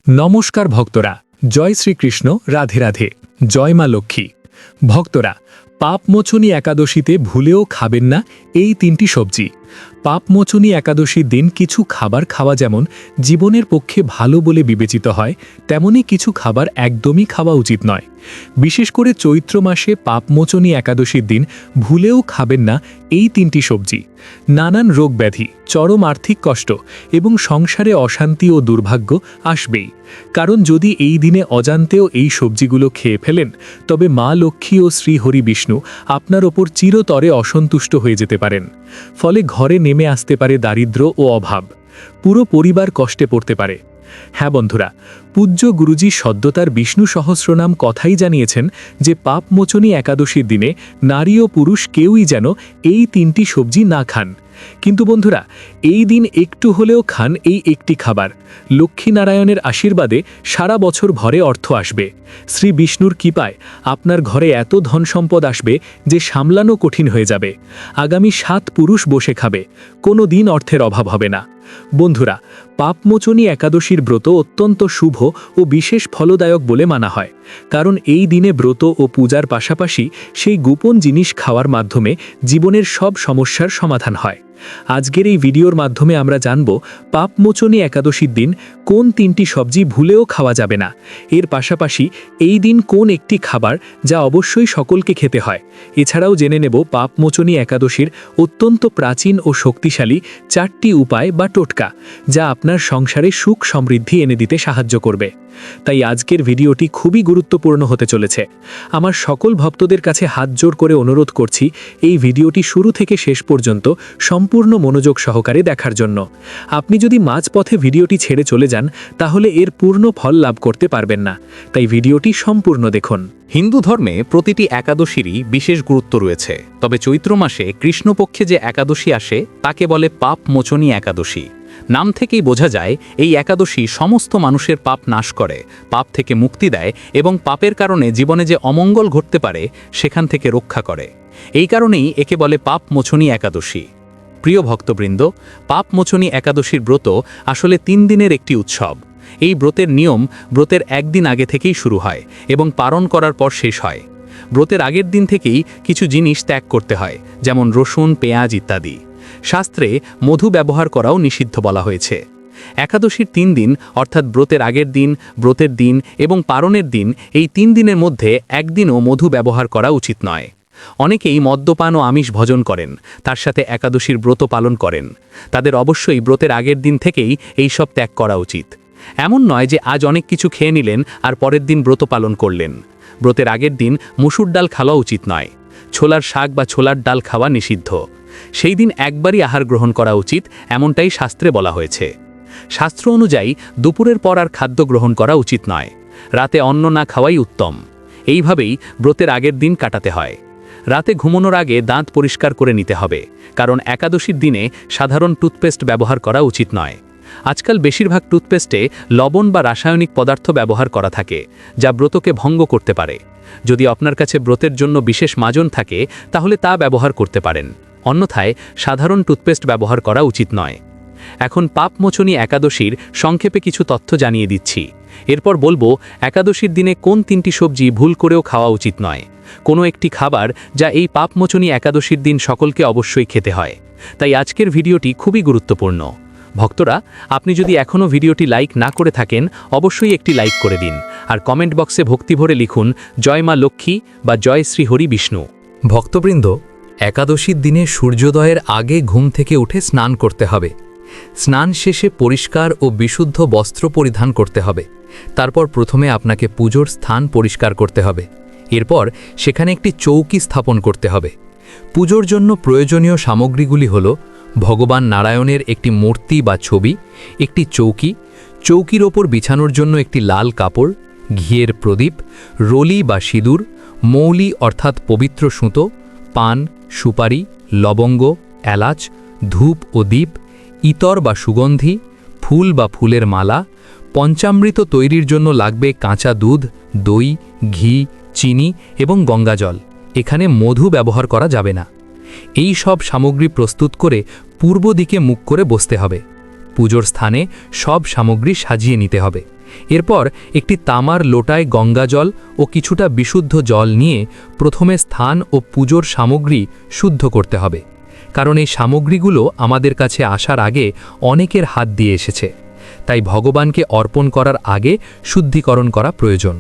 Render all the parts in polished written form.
নমস্কার ভক্তরা, জয় শ্রীকৃষ্ণ, রাধে রাধে, জয় মা লক্ষ্মী। ভক্তরা, পাপমোচনী একাদশীতে ভুলেও খাবেন না এই তিনটি সবজি। পাপমোচনী একাদশীর দিন কিছু খাবার খাওয়া যেমন জীবনের পক্ষে ভালো বলে বিবেচিত হয়, তেমনি কিছু খাবার একদমই খাওয়া উচিত নয়। বিশেষ করে চৈত্র মাসে পাপমোচনী একাদশীর দিন ভুলেও খাবেন না এই তিনটি সবজি। নানান রোগ ব্যাধি, চরম আর্থিক কষ্ট এবং সংসারে অশান্তি ও দুর্ভাগ্য আসবেই। কারণ যদি এই দিনে অজান্তেও এই সবজিগুলো খেয়ে ফেলেন, তবে মা লক্ষ্মী ও শ্রীহরি বিষ্ণু আপনার ওপর চিরতরে অসন্তুষ্ট হয়ে যেতে পারেন। ফলে ঘরে নেমে আসতে পারে দারিদ্র্য ও অভাব, পুরো পরিবার কষ্টে পড়তে পারে। হ্যাঁ বন্ধুরা, পূজ্য গুরুজি সদ্যতার বিষ্ণু সহস্রনাম কথাই জানিয়েছেন যে পাপমোচনী একাদশীর দিনে নারী ও পুরুষ কেউই যেন এই তিনটি সবজি না খান। কিন্তু বন্ধুরা, এই দিন একটু হলেও খান এই একটি খাবার। লক্ষ্মীনারায়ণের আশীর্বাদে সারা বছর ভরে অর্থ আসবে। শ্রী বিষ্ণুর কৃপায় আপনার ঘরে এত ধন সম্পদ আসবে যে সামলানো কঠিন হয়ে যাবে। আগামী 7 পুরুষ বসে খাবে, কোনো দিন অর্থের অভাব হবে না। বন্ধুরা, পাপমোচনী একাদশীর ব্রত অত্যন্ত শুভ ও বিশেষ ফলদায়ক বলে মানা হয়। কারণ এই দিনে ব্রত ও পূজার পাশাপাশি সেই গোপন জিনিস খাওয়ার মাধ্যমে জীবনের সব সমস্যার সমাধান হয়। আজকের এই ভিডিওর মাধ্যমে আমরা জানব পাপমোচনী একাদশীর দিন কোন তিনটি সবজি ভুলেও খাওয়া যাবে না। এর পাশাপাশি এই দিন কোন একটি খাবার যা অবশ্যই সকলকে খেতে হয়। এছাড়াও জেনে নেব পাপমোচনী একাদশীর অত্যন্ত প্রাচীন ও শক্তিশালী 4টি উপায় বা টোটকা, যা আপনার সংসারে সুখ সমৃদ্ধি এনে দিতে সাহায্য করবে। তাই আজকের ভিডিওটি খুবই গুরুত্বপূর্ণ হতে চলেছে। আমার সকল ভক্তদের কাছে হাত জোড় করে অনুরোধ করছি এই ভিডিওটি শুরু থেকে শেষ পর্যন্ত সম্পূর্ণ মনোযোগ সহকারে দেখার জন্য। আপনি যদি মাঝপথে ভিডিওটি ছেড়ে চলে যান, তাহলে এর পূর্ণ ফল লাভ করতে পারবেন না। তাই ভিডিওটি সম্পূর্ণ দেখুন। হিন্দু ধর্মে প্রতিটি একাদশীরই বিশেষ গুরুত্ব রয়েছে। তবে চৈত্র মাসে কৃষ্ণপক্ষে যে একাদশী আসে তাকে বলে পাপমোচনী একাদশী। নাম থেকেই বোঝা যায় এই একাদশী সমস্ত মানুষের পাপ নাশ করে, পাপ থেকে মুক্তি দেয় এবং পাপের কারণে জীবনে যে অমঙ্গল ঘটতে পারে সেখান থেকে রক্ষা করে। এই কারণেই একে বলে পাপমোচনী একাদশী। প্রিয় ভক্তবৃন্দ, পাপমোচনী একাদশীর ব্রত আসলে 3 দিনের একটি উৎসব। এই ব্রতের নিয়ম ব্রতের একদিন আগে থেকেই শুরু হয় এবং পালন করার পর শেষ হয়। ব্রতের আগের দিন থেকেই কিছু জিনিস ত্যাগ করতে হয়, যেমন রসুন, পেঁয়াজ ইত্যাদি। শাস্ত্রে মধু ব্যবহার করাও নিষিদ্ধ বলা হয়েছে। একাদশীর 3 দিন অর্থাৎ ব্রতের আগের দিন, ব্রতের দিন এবং পালনের দিন, এই 3 দিনের মধ্যে একদিনও মধু ব্যবহার করা উচিত নয়। অনেকেই মদ্যপান ও আমিষ ভোজন করেন, তার সাথে একাদশীর ব্রত পালন করেন। তাদের অবশ্যই ব্রতের আগের দিন থেকেই এই সব ত্যাগ করা উচিত। এমন নয় যে আজ অনেক কিছু খেয়ে নিলেন আর পরের দিন ব্রত পালন করলেন। ব্রতের আগের দিন মুসুর ডাল খাওয়া উচিত নয়। ছোলার শাক বা ছোলার ডাল খাওয়া নিষিদ্ধ। সেই দিন একবারই আহার গ্রহণ করা উচিত, এমনটাই শাস্ত্রে বলা হয়েছে। শাস্ত্র অনুযায়ী দুপুরের পর আর খাদ্য গ্রহণ করা উচিত নয়। রাতে অন্ন না খাওয়াই উত্তম। এইভাবেই ব্রতের আগের দিন কাটাতে হয়। রাতে ঘুমানোর আগে দাঁত পরিষ্কার করে নিতে হবে, কারণ একাদশীর দিনে সাধারণ টুথপেস্ট ব্যবহার করা উচিত নয়। আজকাল বেশিরভাগ টুথপেস্টে লবণ বা রাসায়নিক পদার্থ ব্যবহার করা থাকে, যা ব্রতকে ভঙ্গ করতে পারে। যদি আপনার কাছে ব্রতের জন্য বিশেষ মাজন থাকে, তাহলে তা ব্যবহার করতে পারেন। অন্যথায় সাধারণ টুথপেস্ট ব্যবহার করা উচিত নয়। এখন পাপমোচনী একাদশীর সংক্ষেপে কিছু তথ্য জানিয়ে দিচ্ছি। এরপর বলবো একাদশীর দিনে কোন 3টি সবজি ভুল করেও খাওয়া উচিত নয়। কোনো একটি খাবার যা এই পাপমোচনী একাদশীর দিন সকলকে অবশ্যই খেতে হয়। তাই আজকের ভিডিওটি খুবই গুরুত্বপূর্ণ। ভক্তরা, আপনি যদি এখনও ভিডিওটি লাইক না করে থাকেন, অবশ্যই একটি লাইক করে দিন আর কমেন্ট বক্সে ভক্তি ভরে লিখুন জয় মা লক্ষ্মী বা জয় শ্রী হরি বিষ্ণু। ভক্তবৃন্দ, একাদশীর দিনে সূর্যোদয়ের আগে ঘুম থেকে উঠে স্নান করতে হবে। স্নান শেষে পরিষ্কার ও বিশুদ্ধ বস্ত্র পরিধান করতে হবে। তারপর প্রথমে আপনাকে পুজোর স্থান পরিষ্কার করতে হবে। এরপর সেখানে একটি চৌকি স্থাপন করতে হবে। পুজোর জন্য প্রয়োজনীয় সামগ্রীগুলি হল ভগবান নারায়ণের একটি মূর্তি বা ছবি, একটি চৌকি, চৌকির ওপর বিছানোর জন্য একটি লাল কাপড়, ঘিয়ের প্রদীপ, রলি বা সিঁদুর, মৌলি অর্থাৎ পবিত্র সুতো, পান, সুপারি, লবঙ্গ, এলাচ, ধূপ ও দীপ, ইতর বা সুগন্ধি, ফুল বা ফুলের মালা। পঞ্চামৃত তৈরির জন্য লাগবে কাঁচা দুধ, দই, ঘি, চিনি এবং গঙ্গাজল। এখানে মধু ব্যবহার করা যাবে না। এই সব সামগ্রী প্রস্তুত করে পূর্ব দিকে মুখ করে বসতে হবে। পুজোর স্থানে সব সামগ্রী সাজিয়ে নিতে হবে। এরপর একটি তামার লোটায় গঙ্গাজল ও কিছুটা বিশুদ্ধ জল নিয়ে প্রথমে স্থান ও পুজোর সামগ্রী শুদ্ধ করতে হবে, কারণ এই সামগ্রীগুলো আমাদের কাছে আসার আগে অনেকের হাত দিয়ে এসেছে, তাই ভগবানকে অর্পণ করার আগে শুদ্ধিকরণ করা প্রয়োজন।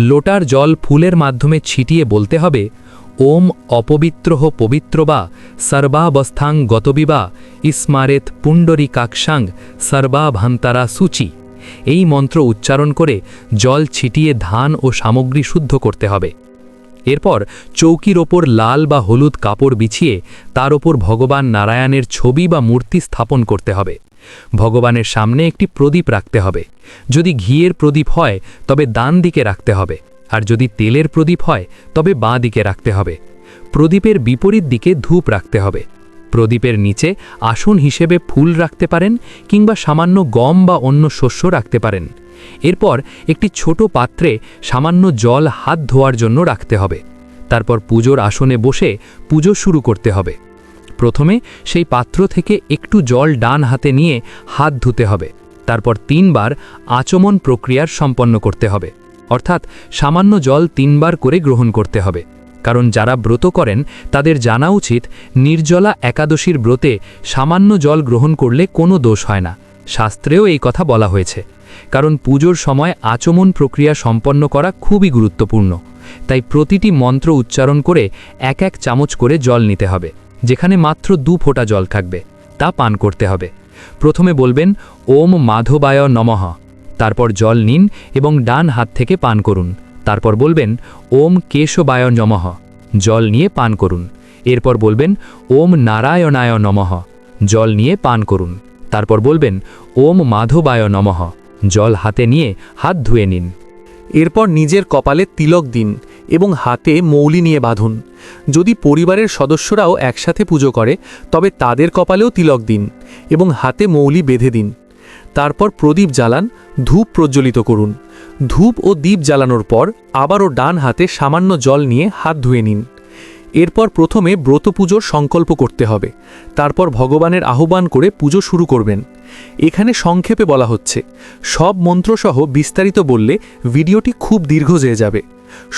লোটার জল ফুলের মাধ্যমে ছিটিয়ে বলতে হবে, ওম অপবিত্রহ পবিত্র বা সর্বাবস্থাং গতবিবা ইস্মারেত পুণ্ডরীকাক্ষাং সর্বাভান্তারা সূচি। এই মন্ত্র উচ্চারণ করে জল ছিটিয়ে ধান ও সামগ্রী শুদ্ধ করতে হবে। এরপর চৌকির ওপর লাল বা হলুদ কাপড় বিছিয়ে তার ওপর ভগবান নারায়ণের ছবি বা মূর্তি স্থাপন করতে হবে। ভগবানের সামনে একটি প্রদীপ রাখতে হবে। যদি ঘিয়ের প্রদীপ হয় তবে ডান দিকে রাখতে হবে, আর যদি তেলের প্রদীপ হয় তবে বাঁ দিকে রাখতে হবে। প্রদীপের বিপরীত দিকে ধূপ রাখতে হবে। প্রদীপের নিচে আসন হিসেবে ফুল রাখতে পারেন কিংবা সামান্য গম বা অন্য শস্য রাখতে পারেন। এরপর একটি ছোট পাত্রে সামান্য জল হাত ধোয়ার জন্য রাখতে হবে। তারপর পুজোর আসনে বসে পুজো শুরু করতে হবে। প্রথমে সেই পাত্র থেকে একটু জল ডান হাতে নিয়ে হাত ধুতে হবে। তারপর 3 বার আচমন প্রক্রিয়ার সম্পন্ন করতে হবে, অর্থাৎ সামান্য জল 3 বার করে গ্রহণ করতে হবে। কারণ যারা ব্রত করেন তাদের জানা উচিত নির্জলা একাদশীর ব্রতে সামান্য জল গ্রহণ করলে কোনো দোষ হয় না। শাস্ত্রেও এই কথা বলা হয়েছে। কারণ পুজোর সময় আচমন প্রক্রিয়া সম্পন্ন করা খুবই গুরুত্বপূর্ণ, তাই প্রতিটি মন্ত্র উচ্চারণ করে 1 চামচ করে জল নিতে হবে। যেখানে মাত্র 2 ফোঁটা জল থাকবে তা পান করতে হবে। প্রথমে বলবেন ওম মাধবায় নমঃ, তারপর জল নিন এবং ডান হাত থেকে পান করুন। তারপর বলবেন ওম কেশবায় নমঃ, জল নিয়ে পান করুন। এরপর বলবেন ওম নারায়ণায় নমঃ, জল নিয়ে পান করুন। তারপর বলবেন ওম মাধবায় নমঃ, জল হাতে নিয়ে হাত ধুয়ে নিন। এরপর নিজের কপালে তিলক দিন এবং হাতে মৌলি নিয়ে বাঁধুন। যদি পরিবারের সদস্যরাও একসাথে পুজো করে তবে তাদের কপালেও তিলক দিন এবং হাতে মৌলি বেঁধে দিন। তারপর প্রদীপ জ্বালান, ধূপ প্রজ্বলিত করুন। ধূপ ও দীপ জ্বালানোর পর আবারও ডান হাতে সামান্য জল নিয়ে হাত ধুয়ে নিন। এরপর প্রথমে ব্রত পুজোর সংকল্প করতে হবে। তারপর ভগবানের আহ্বান করে পুজো শুরু করবেন। এখানে সংক্ষেপে বলা হচ্ছে, সব মন্ত্রসহ বিস্তারিত বললে ভিডিওটি খুব দীর্ঘ হয়ে যাবে।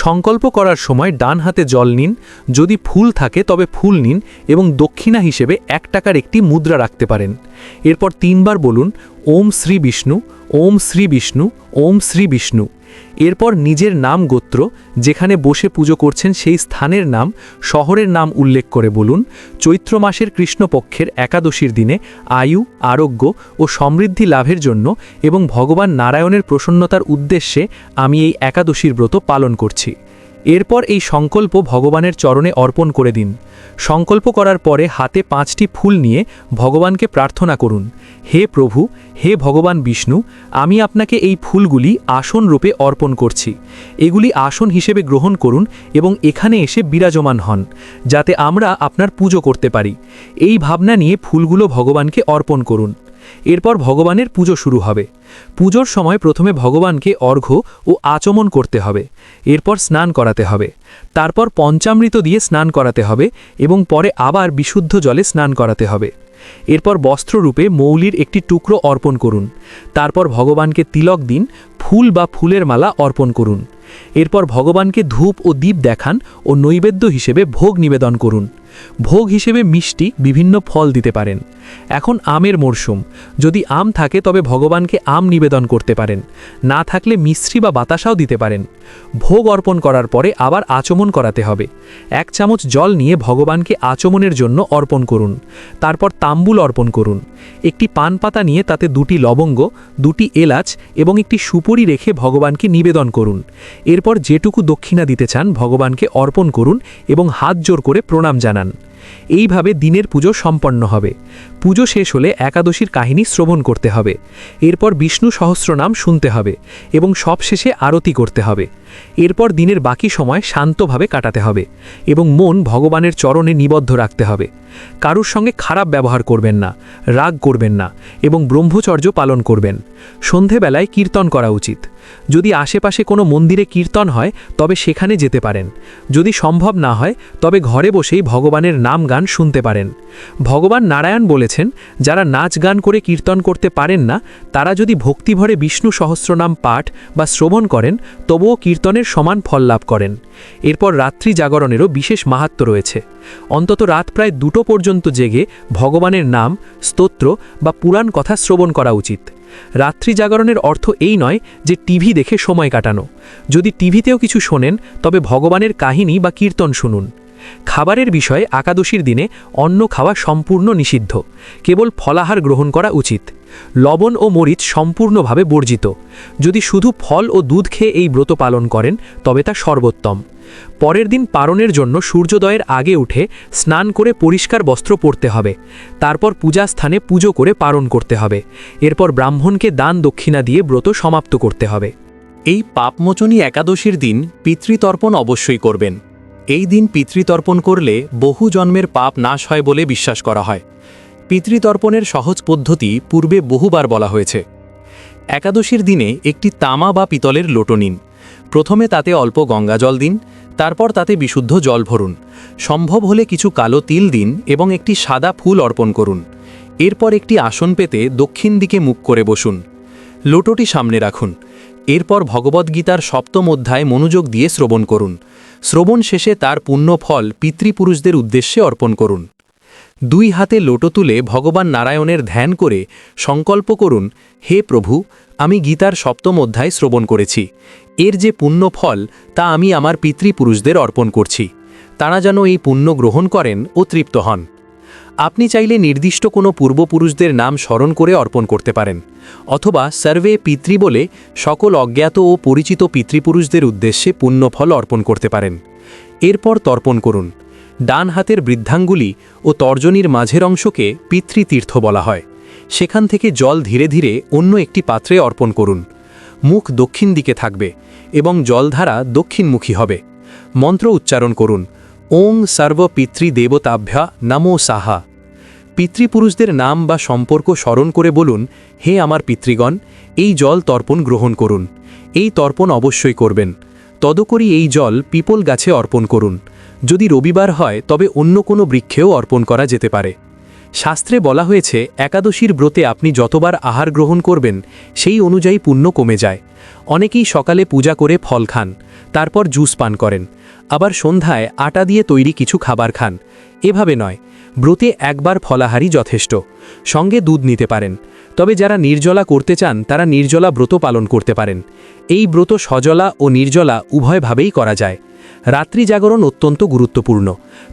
সংকল্প করার সময় ডান হাতে জল নিন, যদি ফুল থাকে তবে ফুল নিন এবং দক্ষিণা হিসেবে 1 টাকার একটি মুদ্রা রাখতে পারেন। এরপর 3 বার বলুন ওম শ্রী বিষ্ণু, ওম শ্রী বিষ্ণু, ওম শ্রী বিষ্ণু। এরপর নিজের নাম গোত্র, যেখানে বসে পুজো করছেন সেই স্থানের নাম, শহরের নাম উল্লেখ করে বলুন, চৈত্র মাসের কৃষ্ণপক্ষের একাদশীর দিনে আয়ু, আরোগ্য ও সমৃদ্ধি লাভের জন্য এবং ভগবান নারায়ণের প্রসন্নতার উদ্দেশ্যে আমি এই একাদশীর ব্রত পালন করছি। এরপর এই সংকল্প ভগবানের চরণে অর্পণ করে দিন। সংকল্প করার পরে হাতে 5টি ফুল নিয়ে ভগবানকে প্রার্থনা করুন, হে প্রভু, হে ভগবান বিষ্ণু, আমি আপনাকে এই ফুলগুলি আসন রূপে অর্পণ করছি। এগুলি আসন হিসেবে গ্রহণ করুন এবং এখানে এসে বিরাজমান হন, যাতে আমরা আপনার পুজো করতে পারি। এই ভাবনা নিয়ে ফুলগুলো ভগবানকে অর্পণ করুন। এরপর ভগবানের পুজো শুরু হবে। পুজোর সময় প্রথমে ভগবানকে অর্ঘ্য ও আচমন করতে হবে। এরপর স্নান করাতে হবে। তারপর পঞ্চামৃত দিয়ে স্নান করাতে হবে এবং পরে আবার বিশুদ্ধ জলে স্নান করাতে হবে। এরপর বস্ত্ররূপে মৌলির একটি টুকরো অর্পণ করুন। তারপর ভগবানকে তিলক দিন, ফুল বা ফুলের মালা অর্পণ করুন। এরপর ভগবানকে ধূপ ও দীপ দেখান ও নৈবেদ্য হিসেবে ভোগ নিবেদন করুন। ভোগ হিসেবে মিষ্টি, বিভিন্ন ফল দিতে পারেন। এখন আমের মরশুম, যদি আম থাকে তবে ভগবানকে আম নিবেদন করতে পারেন, না থাকলে মিশ্রি বা বাতাসাও দিতে পারেন। ভোগ অর্পণ করার পরে আবার আচমন করাতে হবে। 1 চামচ জল নিয়ে ভগবানকে আচমনের জন্য অর্পণ করুন। তারপর তাম্বুল অর্পণ করুন। একটি পান পাতা নিয়ে তাতে 2টি লবঙ্গ, 2টি এলাচ এবং একটি সুপুরি রেখে ভগবানকে নিবেদন করুন। এরপর যেটুকু দক্ষিণা দিতে চান ভগবানকে অর্পণ করুন এবং হাত জোর করে প্রণাম জানান। এইভাবে দিনের পুজো সম্পন্ন হবে। পুজো শেষ হলে একাদশীর কাহিনী শ্রবণ করতে হবে। এরপর বিষ্ণু সহস্রনাম শুনতে হবে এবং সবশেষে আরতি করতে হবে। এরপর দিনের বাকি সময় শান্তভাবে কাটাতে হবে এবং মন ভগবানের চরণে নিবদ্ধ রাখতে হবে। কারুর সঙ্গে খারাপ ব্যবহার করবেন না, রাগ করবেন না এবং ব্রহ্মচর্য পালন করবেন। সন্ধেবেলায় কীর্তন করা উচিত। যদি আশেপাশে কোনো মন্দিরে কীর্তন হয় তবে সেখানে যেতে পারেন। যদি সম্ভব না হয় তবে ঘরে বসেই ভগবানের নাম গান শুনতে পারেন। ভগবান নারায়ণ বলেছেন, যারা নাচ গান করে কীর্তন করতে পারেন না তারা যদি ভক্তিভরে বিষ্ণু সহস্রনাম পাঠ বা শ্রবণ করেন তবুও কীর্তনের সমান ফল লাভ করেন। এরপর রাত্রি জাগরণেরও বিশেষ মাহাত্ম্য রয়েছে। অন্তত রাত প্রায় 2টো পর্যন্ত জেগে ভগবানের নাম, স্তোত্র বা পুরাণ কথা শ্রবণ করা উচিত। রাত্রি জাগরণের অর্থ এই নয় যে টিভি দেখে সময় কাটানো। যদি টিভিতেও কিছু শোনেন তবে ভগবানের কাহিনী বা কীর্তন শুনুন। খাবারের বিষয়ে একাদশীর দিনে অন্ন খাওয়া সম্পূর্ণ নিষিদ্ধ। কেবল ফলাহার গ্রহণ করা উচিত। লবণ ও মরিচ সম্পূর্ণভাবে বর্জিত। যদি শুধু ফল ও দুধ খেয়ে এই ব্রত পালন করেন তবে তা সর্বোত্তম। পরের দিন পারণের জন্য সূর্যোদয়ের আগে উঠে স্নান করে পরিষ্কার বস্ত্র পরতে হবে। তারপর পূজাস্থানে পুজো করে পারণ করতে হবে। এরপর ব্রাহ্মণকে দান দক্ষিণা দিয়ে ব্রত সমাপ্ত করতে হবে। এই পাপমোচনী একাদশীর দিন পিতৃতর্পণ অবশ্যই করবেন। এই দিন পিতৃতর্পণ করলে বহু জন্মের পাপ নাশ হয় বলে বিশ্বাস করা হয়। পিতৃতর্পণের সহজ পদ্ধতি পূর্বে বহুবার বলা হয়েছে। একাদশীর দিনে একটি তামা বা পিতলের লোটো নিন। প্রথমে তাতে অল্প গঙ্গাজল দিন, তারপর তাতে বিশুদ্ধ জল ভরুন। সম্ভব হলে কিছু কালো তিল দিন এবং একটি সাদা ফুল অর্পণ করুন। এরপর একটি আসন পেতে দক্ষিণ দিকে মুখ করে বসুন। লোটোটি সামনে রাখুন। এরপর ভগবদ্গীতার 7ম অধ্যায় মনোযোগ দিয়ে শ্রবণ করুন। শ্রবণ শেষে তার পুণ্য ফল পিতৃপুরুষদের উদ্দেশ্যে অর্পণ করুন। 2 হাতে লোটো তুলে ভগবান নারায়ণের ধ্যান করে সংকল্প করুন, হে প্রভু, আমি গীতার 7ম অধ্যায় শ্রবণ করেছি। এর যে পুণ্য ফল তা আমি আমার পিতৃপুরুষদের অর্পণ করছি। তারা যেন এই পুণ্য গ্রহণ করেন ও তৃপ্ত হন। আপনি চাইলে নির্দিষ্ট কোনো পূর্বপুরুষদের নাম স্মরণ করে অর্পণ করতে পারেন, অথবা সর্বে পিতৃ বলে সকল অজ্ঞাত ও পরিচিত পিতৃপুরুষদের উদ্দেশ্যে পুণ্যফল অর্পণ করতে পারেন। এরপর তর্পণ করুন। ডান হাতের বৃদ্ধাঙ্গুলি ও তর্জনীর মাঝের অংশকে পিতৃতীর্থ বলা হয়। সেখান থেকে জল ধীরে ধীরে অন্য একটি পাত্রে অর্পণ করুন। মুখ দক্ষিণ দিকে থাকবে এবং জলধারা দক্ষিণমুখী হবে। মন্ত্র উচ্চারণ করুন, ওং সর্ব পিতৃদেবতাভ্যা নমো সাহা। পিতৃপুরুষদের নাম বা সম্পর্ক স্মরণ করে বলুন, হে আমার পিতৃগণ, এই জল তর্পণ গ্রহণ করুন। এই তর্পণ অবশ্যই করবেন। তদুপরি এই জল পিপল গাছে অর্পণ করুন। যদি রবিবার হয় তবে অন্য কোনো বৃক্ষেও অর্পণ করা যেতে পারে। শাস্ত্রে বলা হয়েছে, একাদশীর ব্রতে আপনি যতবার আহার গ্রহণ করবেন সেই অনুযায়ী পুণ্য কমে যায়। অনেকেই সকালে পূজা করে ফল খান, তারপর জুস পান করেন, আবার সন্ধ্যায় আটা দিয়ে তৈরি কিছু খাবার খান। এভাবে নয়, ব্রতে একবার ফলাহারই যথেষ্ট। সঙ্গে দুধ নিতে পারেন। তবে যারা নির্জলা করতে চান তারা নির্জলা ব্রত পালন করতে পারেন। এই ব্রত সজলা ও নির্জলা উভয়ভাবেই করা যায়। রাত্রি জাগরণ অত্যন্ত গুরুত্বপূর্ণ।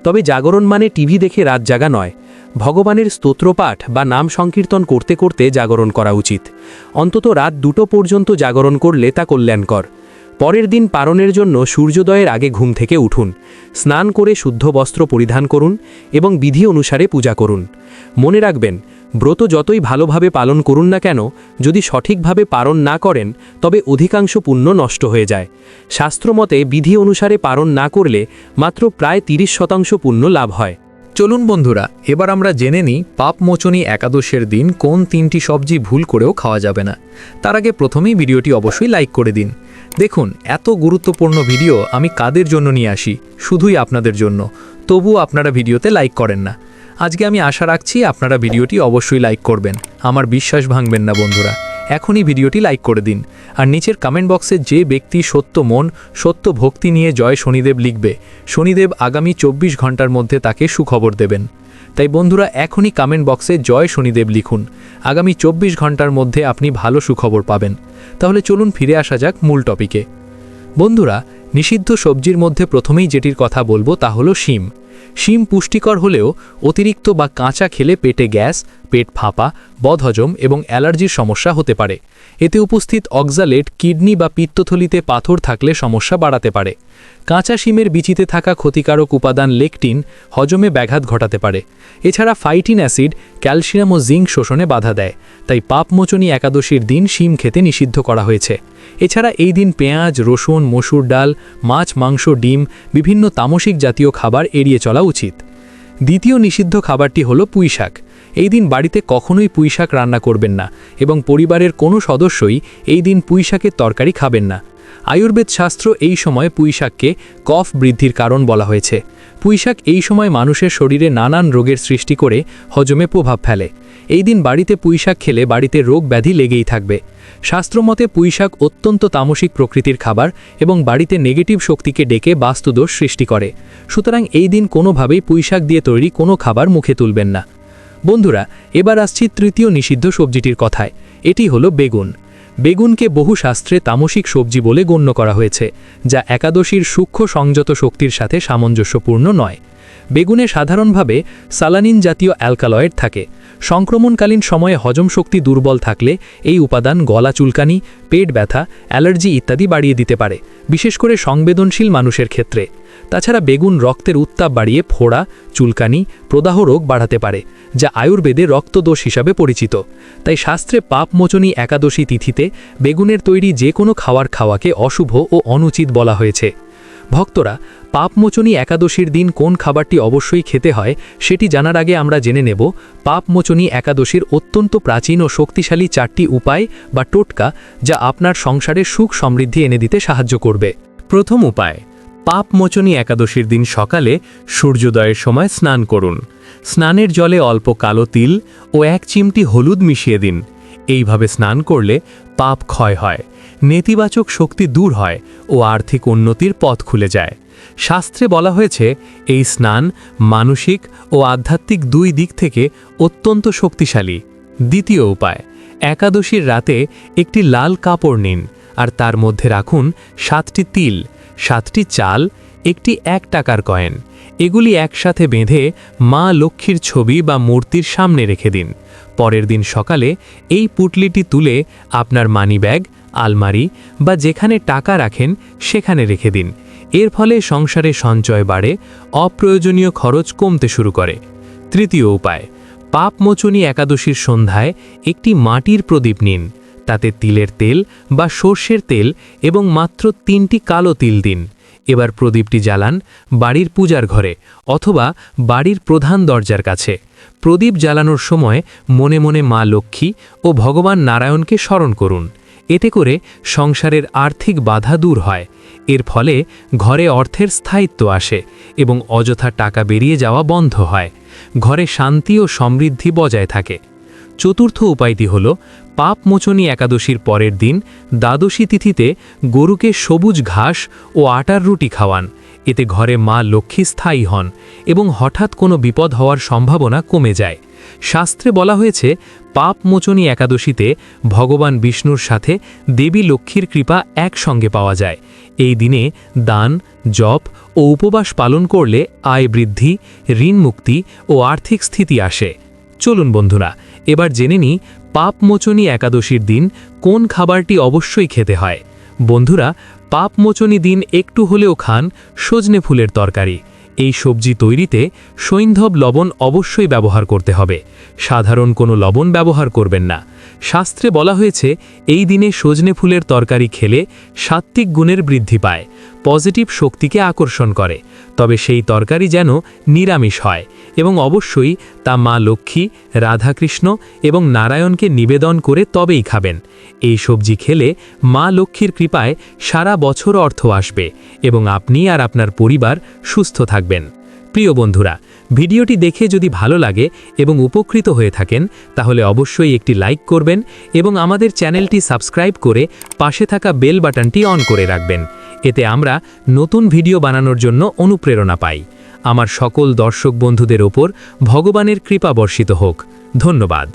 তবে জাগরণ মানে টিভি দেখে রাত জাগা নয়। ভগবানের স্তোত্রপাঠ বা নাম সংকীর্তন করতে করতে জাগরণ করা উচিত। অন্তত রাত 2টো পর্যন্ত জাগরণ করলে তা কল্যাণকর। পরের দিন পারণের জন্য সূর্যোদয়ের আগে ঘুম থেকে উঠুন। স্নান করে শুদ্ধ বস্ত্র পরিধান করুন এবং বিধি অনুসারে পূজা করুন। মনে রাখবেন, ব্রত যতই ভালোভাবে পালন করুন না কেন, যদি সঠিকভাবে পালন না করেন তবে অধিকাংশ পুণ্য নষ্ট হয়ে যায়। শাস্ত্রমতে বিধি অনুসারে পালন না করলে মাত্র প্রায় 30% পুণ্য লাভ হয়। চলুন বন্ধুরা, এবার আমরা জেনে নিই পাপমোচনী একাদশের দিন কোন 3টি সবজি ভুল করেও খাওয়া যাবে না। তার আগে প্রথমেই ভিডিওটি অবশ্যই লাইক করে দিন। দেখুন, এত গুরুত্বপূর্ণ ভিডিও আমি কাদের জন্য নিয়ে আসি, শুধুই আপনাদের জন্য। তবুও আপনারা ভিডিওতে লাইক করেন না। আজকে আমি আশা রাখছি আপনারা ভিডিওটি অবশ্যই লাইক করবেন। আমার বিশ্বাস ভাঙবেন না বন্ধুরা। এখনই ভিডিওটি লাইক করে দিন। আর নিচের কমেন্ট বক্সে যে ব্যক্তি সত্য মন, সত্য ভক্তি নিয়ে জয় শনিদেব লিখবে, শনিদেব আগামী 24 ঘন্টার মধ্যে তাকে সুখবর দেবেন। তাই বন্ধুরা, এখনই কমেন্ট বক্সে জয় শনিদেব লিখুন। আগামী 24 ঘন্টার মধ্যে আপনি ভালো সুখবর পাবেন। তাহলে চলুন ফিরে আসা যাক মূল টপিকে। বন্ধুরা, নিষিদ্ধ সবজির মধ্যে প্রথমেই যেটির কথা বলবো তা হলো শিম। শিম পুষ্টিকর হলেও অতিরিক্ত বা কাঁচা খেলে পেটে গ্যাস, পেট ফাঁপা, বদহজম এবং অ্যালার্জির সমস্যা হতে পারে। এতে উপস্থিত অক্সালেট কিডনি বা পিত্তথলিতে পাথর থাকলে সমস্যা বাড়াতে পারে। কাঁচা শিমের বিচিতে থাকা ক্ষতিকারক উপাদান লেকটিন হজমে ব্যাঘাত ঘটাতে পারে। এছাড়া ফাইটিন অ্যাসিড ক্যালসিয়াম ও জিঙ্ক শোষণে বাধা দেয়। তাই পাপমোচনী একাদশীর দিন শিম খেতে নিষিদ্ধ করা হয়েছে। এছাড়া এই দিন পেঁয়াজ, রসুন, মসুর ডাল, মাছ, মাংস, ডিম, বিভিন্ন তামসিক জাতীয় খাবার এড়িয়ে চলা উচিত। দ্বিতীয় নিষিদ্ধ খাবারটি হলো পুঁইশাক। এই দিন বাড়িতে কখনোই পুঁইশাক রান্না করবেন না এবং পরিবারের কোনো সদস্যই এই দিন পুঁইশাকের তরকারি খাবেন না। আয়ুর্বেদ শাস্ত্র এই সময় পুঁইশাককে কফ বৃদ্ধির কারণ বলা হয়েছে। পুঁইশাক এই সময় মানুষের শরীরে নানান রোগের সৃষ্টি করে হজমে প্রভাব ফেলে। এই দিন বাড়িতে পুঁইশাক খেলে বাড়িতে রোগ ব্যাধি লেগেই থাকবে। শাস্ত্রমতে পুঁইশাক অত্যন্ত তামসিক প্রকৃতির খাবার এবং বাড়িতে নেগেটিভ শক্তিকে ডেকে বাস্তুদোষ সৃষ্টি করে। সুতরাং এই দিন কোনোভাবেই পুঁইশাক দিয়ে তৈরি কোনো খাবার মুখে তুলবেন না। বন্ধুরা, এবার আসছি তৃতীয় নিষিদ্ধ সবজিটির কথায়। এটি হলো বেগুন। বেগুনকে বহু শাস্ত্রে তামসিক সবজি বলে গণ্য করা হয়েছে, যা একাদশীর সূক্ষ্ম সংযত শক্তির সাথে সামঞ্জস্যপূর্ণ নয়। বেগুনে সাধারণভাবে সালানিন জাতীয় অ্যালকালয়েড থাকে। সংক্রমণকালীন সময়ে হজম শক্তি দুর্বল থাকলে এই উপাদান গলা চুলকানি, পেট ব্যথা, অ্যালার্জি ইত্যাদি বাড়িয়ে দিতে পারে, বিশেষ করে সংবেদনশীল মানুষের ক্ষেত্রে। তাছাড়া বেগুন রক্তের উত্তাপ বাড়িয়ে ফোড়া, চুলকানি, প্রদাহ রোগ বাড়াতে পারে, যা আয়ুর্বেদে রক্তদোষ হিসাবে পরিচিত। তাই শাস্ত্রে পাপমোচনী একাদশী তিথিতে বেগুনের তৈরি যে কোনো খাওয়াকে অশুভ ও অনুচিত বলা হয়েছে। ভক্তরা, পাপমোচনী একাদশীর দিন কোন খাবারটি অবশ্যই খেতে হয় সেটি জানার আগে আমরা জেনে নেব পাপমোচনী একাদশীর অত্যন্ত প্রাচীন ও শক্তিশালী 4টি উপায় বা টোটকা, যা আপনার সংসারে সুখ সমৃদ্ধি এনে দিতে সাহায্য করবে। প্রথম উপায়, পাপমোচনী একাদশীর দিন সকালে সূর্যোদয়ের সময় স্নান করুন। স্নানের জলে অল্প কালো তিল ও 1 চিমটি হলুদ মিশিয়ে দিন। এইভাবে স্নান করলে পাপ ক্ষয় হয়, নেতিবাচক শক্তি দূর হয় ও আর্থিক উন্নতির পথ খুলে যায়। শাস্ত্রে বলা হয়েছে এই স্নান মানসিক ও আধ্যাত্মিক দুই দিক থেকে অত্যন্ত শক্তিশালী। দ্বিতীয় উপায়, একাদশীর রাতে একটি লাল কাপড় নিন আর তার মধ্যে রাখুন 7টি তিল, 7টি চাল, একটি 1 টাকার কয়েন। এগুলি একসাথে বেঁধে মা লক্ষ্মীর ছবি বা মূর্তির সামনে রেখে দিন। পরের দিন সকালে এই পুটলিটি তুলে আপনার মানিব্যাগ, আলমারি বা যেখানে টাকা রাখেন সেখানে রেখে দিন। এর ফলে সংসারে সঞ্চয় বাড়ে, অপ্রয়োজনীয় খরচ কমতে শুরু করে। তৃতীয় উপায়, পাপমোচনী একাদশীর সন্ধ্যায় একটি মাটির প্রদীপ নিন। তাতে তিলের তেল বা সর্ষের তেল এবং মাত্র 3টি কালো তিল দিন। এবার প্রদীপটি জ্বালান বাড়ির পূজার ঘরে অথবা বাড়ির প্রধান দরজার কাছে। প্রদীপ জ্বালানোর সময় মনে মনে মা লক্ষ্মী ও ভগবান নারায়ণকে স্মরণ করুন। এতে করে সংসারের আর্থিক বাধা দূর হয়। এর ফলে ঘরে অর্থের স্থায়িত্ব আসে এবং অযথা টাকা বেরিয়ে যাওয়া বন্ধ হয়। ঘরে শান্তি ও সমৃদ্ধি বজায় থাকে। চতুর্থ উপায়টি হল পাপমোচনী একাদশীর পরের দিন দ্বাদশী তিথিতে গরুকে সবুজ ঘাস ও আটার রুটি খাওয়ান। এতে ঘরে মা লক্ষ্মী স্থায়ী হন এবং হঠাৎ কোনো বিপদ হওয়ার সম্ভাবনা কমে যায়। শাস্ত্রে বলা হয়েছে পাপমোচনী একাদশীতে ভগবান বিষ্ণুর সাথে দেবী লক্ষ্মীর কৃপা একসঙ্গে পাওয়া যায়। এই দিনে দান, জপ ও উপবাস পালন করলে আয় বৃদ্ধি, ঋণ মুক্তি ও আর্থিক স্থিতি আসে। চলুন বন্ধুরা, এবার জেনে নিই পাপমোচনী একাদশীর দিন কোন খাবারটি অবশ্যই খেতে হয়। বন্ধুরা, পাপমোচনী দিন একটু হলেও খান সজনে ফুলের তরকারি। এই সবজি তৈরিতে সৈন্ধব লবণ অবশ্যই ব্যবহার করতে হবে, সাধারণ কোনো লবণ ব্যবহার করবেন না। শাস্ত্রে বলা হয়েছে এই দিনে সজনে ফুলের তরকারি খেলে সাত্ত্বিক গুণের বৃদ্ধি পায়, পজিটিভ শক্তিকে আকর্ষণ করে। তবে সেই তরকারি যেন নিরামিষ হয় এবং অবশ্যই তা মা লক্ষ্মী, রাধাকৃষ্ণ এবং নারায়ণকে নিবেদন করে তবেই খাবেন। এই সবজি খেলে মা লক্ষ্মীর কৃপায় সারা বছর অর্থ আসবে এবং আপনি আর আপনার পরিবার সুস্থ থাকবেন। প্রিয় বন্ধুরা, ভিডিওটি দেখে যদি ভালো লাগে এবং উপকৃত হয়ে থাকেন তাহলে অবশ্যই একটি লাইক করবেন এবং আমাদের চ্যানেলটি সাবস্ক্রাইব করে পাশে থাকা বেল বাটনটি অন করে রাখবেন। এতে আমরা নতুন ভিডিও বানানোর জন্য অনুপ্রেরণা পাই। আমার সকল দর্শক বন্ধুদের ওপর ভগবানের কৃপা বর্ষিত হোক। ধন্যবাদ।